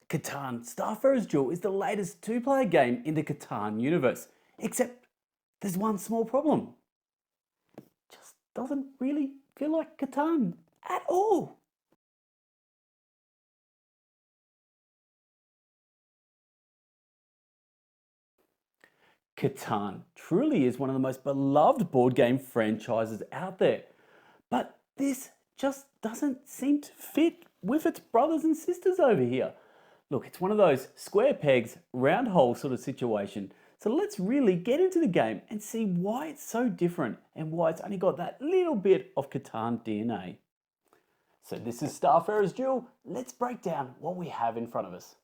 Catan Starfarers Duel is the latest two-player game in the Catan universe, except there's one small problem. It just doesn't really feel like Catan at all. Catan truly is one of the most beloved board game franchises out there, but this just doesn't seem to fit with its brothers and sisters over here. Look, it's one of those square pegs, round hole sort of situation. So let's really get into the game and see why it's so different and why it's only got that little bit of Catan DNA. So this is Starfarers Duel. Let's break down what we have in front of us.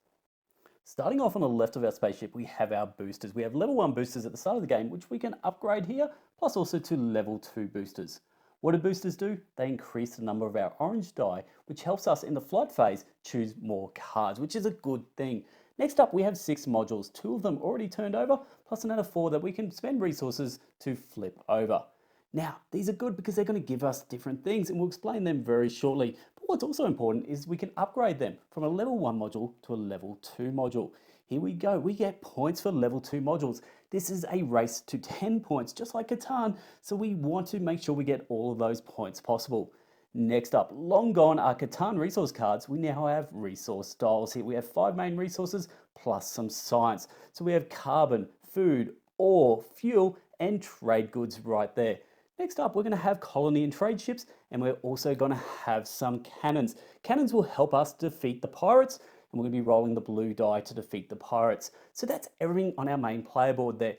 Starting off on the left of our spaceship, we have our boosters. We have level 1 boosters at the start of the game, which we can upgrade here, plus also to level 2 boosters. What do boosters do? They increase the number of our orange die, which helps us in the flight phase choose more cards, which is a good thing. Next up, we have 6 modules, 2 of them already turned over, plus another 4 that we can spend resources to flip over. Now, these are good because they're going to give us different things, and we'll explain them very shortly. But what's also important is we can upgrade them from a level 1 module to a level 2 module. Here we go, we get points for level 2 modules. This is a race to 10 points, just like Catan, so we want to make sure we get all of those points possible. Next up, long gone are Catan resource cards. We now have resource styles here. We have 5 main resources plus some science. So we have carbon, food, ore, fuel, and trade goods right there. Next up, we're going to have colony and trade ships, and we're also going to have some cannons. Cannons will help us defeat the pirates, and we're going to be rolling the blue die to defeat the pirates. So that's everything on our main player board there.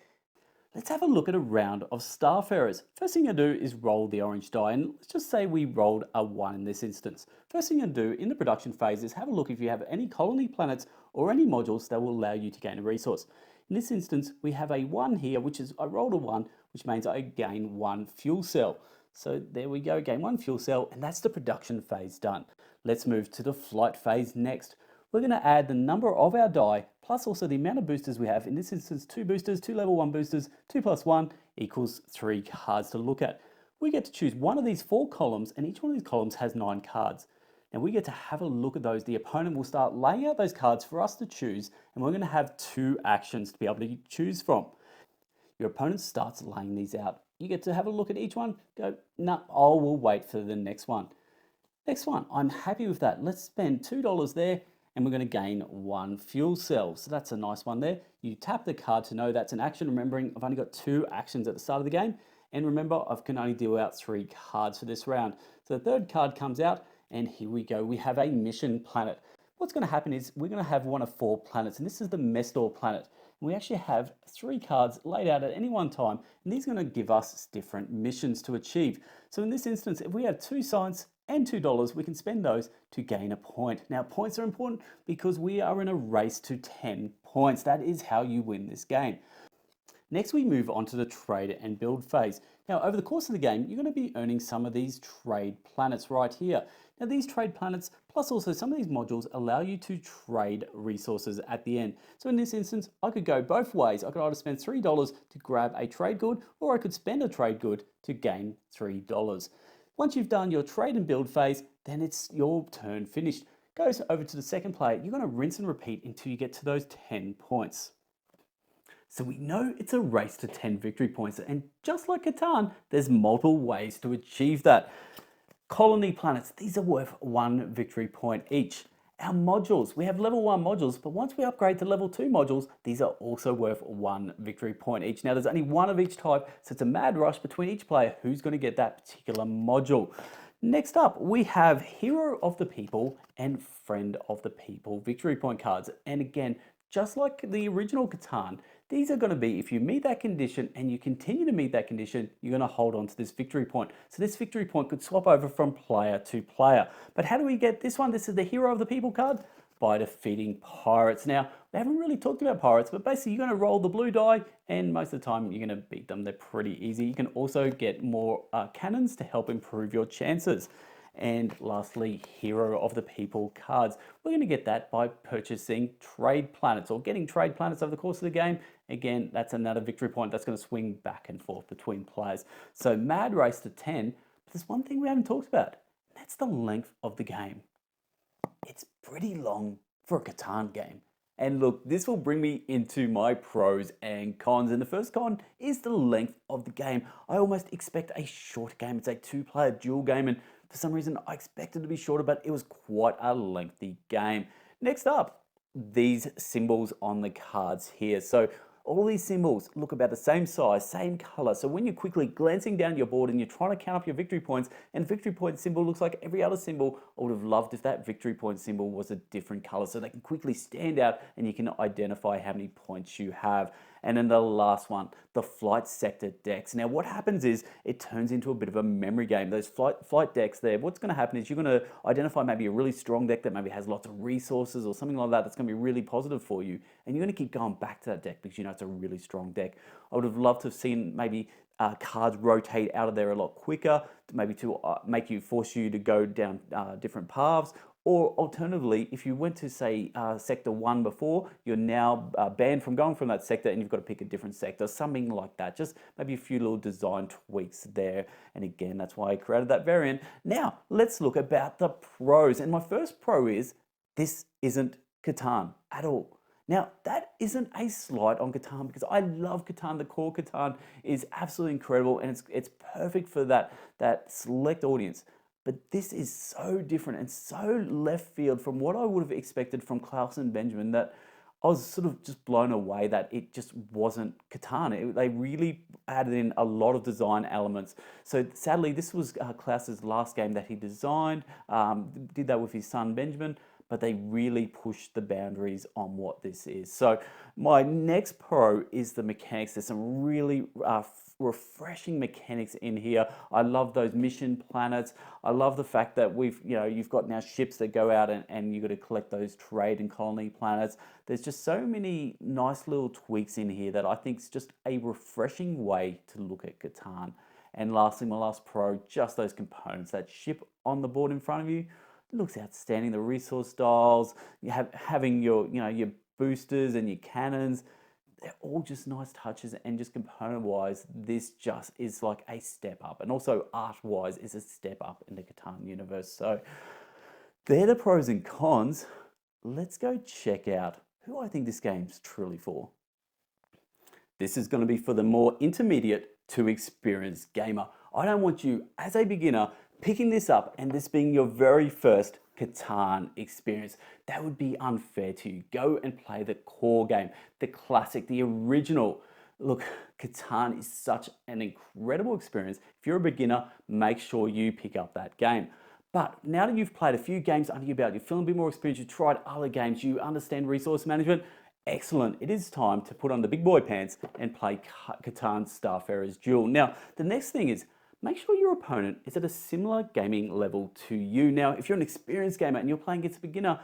Let's have a look at a round of Starfarers. First thing I do is roll the orange die, and let's just say we rolled a 1 in this instance. First thing I do in the production phase is have a look if you have any colony planets or any modules that will allow you to gain a resource. In this instance, we have a 1 here, which is I rolled a 1, which means I gain 1 fuel cell. So there we go, gain 1 fuel cell, and that's the production phase done. Let's move to the flight phase next. We're going to add the number of our die, plus also the amount of boosters we have. In this instance, 2 boosters, 2 level 1 boosters, 2 plus 1 equals 3 cards to look at. We get to choose one of these 4 columns, and each one of these columns has 9 cards. Now we get to have a look at those. The opponent will start laying out those cards for us to choose, and we're going to have 2 actions to be able to choose from. Your opponent starts laying these out. You get to have a look at each one, go, no, we'll wait for the next one. Next one, I'm happy with that. Let's spend $2 there, and we're going to gain 1 fuel cell. So that's a nice one there. You tap the card to know that's an action, remembering I've only got 2 actions at the start of the game. And remember, I can only deal out 3 cards for this round. So the third card comes out, and here we go. We have a mission planet. What's going to happen is we're going to have one of 4 planets, and this is the Mestor planet. And we actually have 3 cards laid out at any one time, and these are going to give us different missions to achieve. So in this instance, if we have 2 science and $2, we can spend those to gain a point. Now, points are important because we are in a race to 10 points. That is how you win this game. Next, we move on to the trade and build phase. Now, over the course of the game, you're going to be earning some of these trade planets right here. Now, these trade planets, plus also some of these modules, allow you to trade resources at the end. So in this instance, I could go both ways. I could either spend $3 to grab a trade good, or I could spend a trade good to gain $3. Once you've done your trade and build phase, then it's your turn finished. Goes over to the second player. You're going to rinse and repeat until you get to those 10 points. So we know it's a race to 10 victory points, and just like Catan, there's multiple ways to achieve that. Colony planets, these are worth 1 victory point each. Our modules, we have level 1 modules, but once we upgrade to level 2 modules, these are also worth 1 victory point each. Now there's only 1 of each type, so it's a mad rush between each player who's going to get that particular module. Next up, we have Hero of the People and Friend of the People victory point cards. And again, just like the original Catan, these are going to be, if you meet that condition and you continue to meet that condition, you're going to hold on to this victory point. So this victory point could swap over from player to player. But how do we get this one? This is the Hero of the People card. By defeating pirates. Now, we haven't really talked about pirates, but basically you're going to roll the blue die, and most of the time you're going to beat them. They're pretty easy. You can also get more cannons to help improve your chances. And lastly, Hero of the People cards. We're going to get that by purchasing trade planets or getting trade planets over the course of the game. Again, that's another victory point that's going to swing back and forth between players. So mad race to 10, but there's one thing we haven't talked about. That's the length of the game. It's pretty long for a Catan game. And look, this will bring me into my pros and cons. And the first con is the length of the game. I almost expect a shorter game. It's a two-player duel game, and for some reason I expected it to be shorter, but it was quite a lengthy game. Next up, these symbols on the cards here. So all these symbols look about the same size, same color. So when you're quickly glancing down your board and you're trying to count up your victory points, and victory point symbol looks like every other symbol, I would have loved if that victory point symbol was a different color so they can quickly stand out and you can identify how many points you have. And then the last one, the flight sector decks. Now what happens is it turns into a bit of a memory game. Those flight decks there, what's going to happen is you're going to identify maybe a really strong deck that maybe has lots of resources or something like that that's going to be really positive for you. And you're going to keep going back to that deck because you know it's a really strong deck. I would have loved to have seen maybe cards rotate out of there a lot quicker, maybe to force you to go down different paths. Or alternatively, if you went to, say, sector 1 before, you're now banned from going from that sector and you've got to pick a different sector, something like that. Just maybe a few little design tweaks there. And again, that's why I created that variant. Now, let's look about the pros. And my first pro is this isn't Catan at all. Now, that isn't a slight on Catan because I love Catan. The core Catan is absolutely incredible and it's perfect for that select audience. But this is so different and so left field from what I would have expected from Klaus and Benjamin that I was sort of just blown away that it just wasn't Catan. They really added in a lot of design elements. So sadly, this was Klaus's last game that he designed, did that with his son Benjamin, but they really pushed the boundaries on what this is. So my next pro is the mechanics. There's some really refreshing mechanics in here. I love those mission planets. I love the fact that you've got now ships that go out and you've got to collect those trade and colony planets. There's just so many nice little tweaks in here that I think is just a refreshing way to look at Catan. And lastly, my last pro, just those components. That ship on the board in front of you looks outstanding. The resource dials, having your boosters and your cannons. They're all just nice touches, and just component-wise, this just is like a step up. And also art-wise is a step up in the Catan universe. So they're the pros and cons. Let's go check out who I think this game's truly for. This is going to be for the more intermediate to experienced gamer. I don't want you, as a beginner, picking this up and this being your very first Catan experience. That would be unfair to you. Go and play the core game, the classic, the original. Look, Catan is such an incredible experience. If you're a beginner, make sure you pick up that game. But now that you've played a few games under your belt, you're feeling a bit more experienced, you've tried other games, you understand resource management, excellent. It is time to put on the big boy pants and play Catan Starfarers Duel. Now, the next thing is, make sure your opponent is at a similar gaming level to you. Now, if you're an experienced gamer and you're playing against a beginner,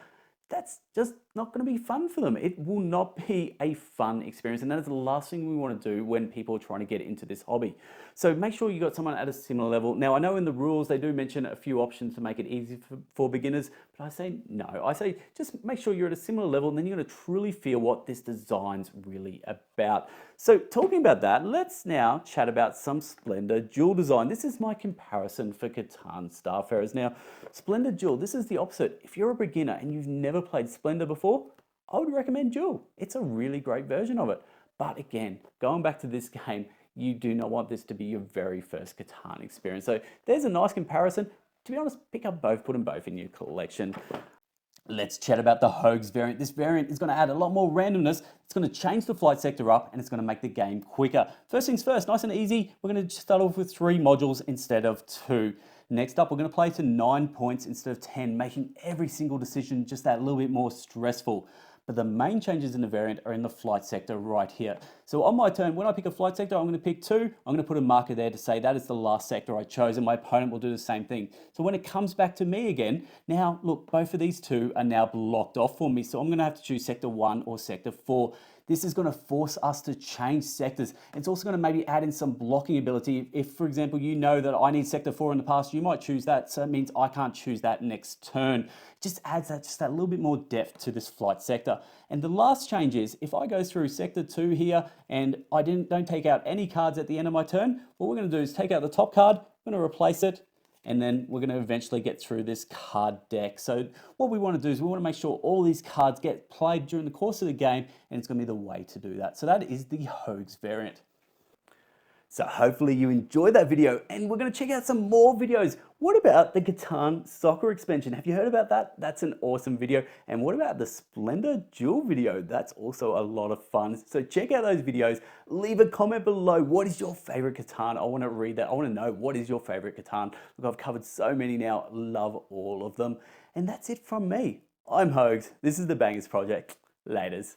that's just not going to be fun for them. It will not be a fun experience, and that is the last thing we want to do when people are trying to get into this hobby. So make sure you got someone at a similar level. Now, I know in the rules they do mention a few options to make it easy for beginners, but I say no. I say just make sure you're at a similar level, and then you're going to truly feel what this design's really about. So talking about that, let's now chat about some Splendor Duel design. This is my comparison for Catan Starfarers. Now, Splendor Duel, this is the opposite. If you're a beginner and you've never played Splendor before, I would recommend Duel. It's a really great version of it. But again, going back to this game, you do not want this to be your very first Catan experience. So there's a nice comparison. To be honest, pick up both, put them both in your collection. Let's chat about the hoges variant. This variant is going to add a lot more randomness. It's going to change the flight sector up, and it's going to make the game quicker. First things first, nice and easy. We're going to start off with 3 modules instead of 2. Next up, we're going to play to 9 points instead of 10, making every single decision just that little bit more stressful. But the main changes in the variant are in the flight sector right here. So on my turn, when I pick a flight sector, I'm going to pick 2. I'm going to put a marker there to say that is the last sector I chose, and my opponent will do the same thing. So when it comes back to me again, now look, both of these 2 are now blocked off for me. So I'm going to have to choose sector 1 or sector 4. This is going to force us to change sectors. It's also going to maybe add in some blocking ability. If, for example, you know that I need sector 4 in the past, you might choose that. So it means I can't choose that next turn. It just adds that little bit more depth to this flight sector. And the last change is, if I go through sector 2 here and I don't take out any cards at the end of my turn, what we're going to do is take out the top card, we're going to replace it, and then we're going to eventually get through this card deck. So what we want to do is we want to make sure all these cards get played during the course of the game, and it's going to be the way to do that. So that is the hoges variant. So hopefully you enjoyed that video, and we're going to check out some more videos. What about the Catan Soccer expansion? Have you heard about that? That's an awesome video. And what about the Splendor Duel video? That's also a lot of fun. So check out those videos. Leave a comment below. What is your favorite Catan? I want to read that. I want to know, what is your favorite Catan? Look, I've covered so many now. Love all of them. And that's it from me. I'm Hoges. This is the Bangers Project. Laters.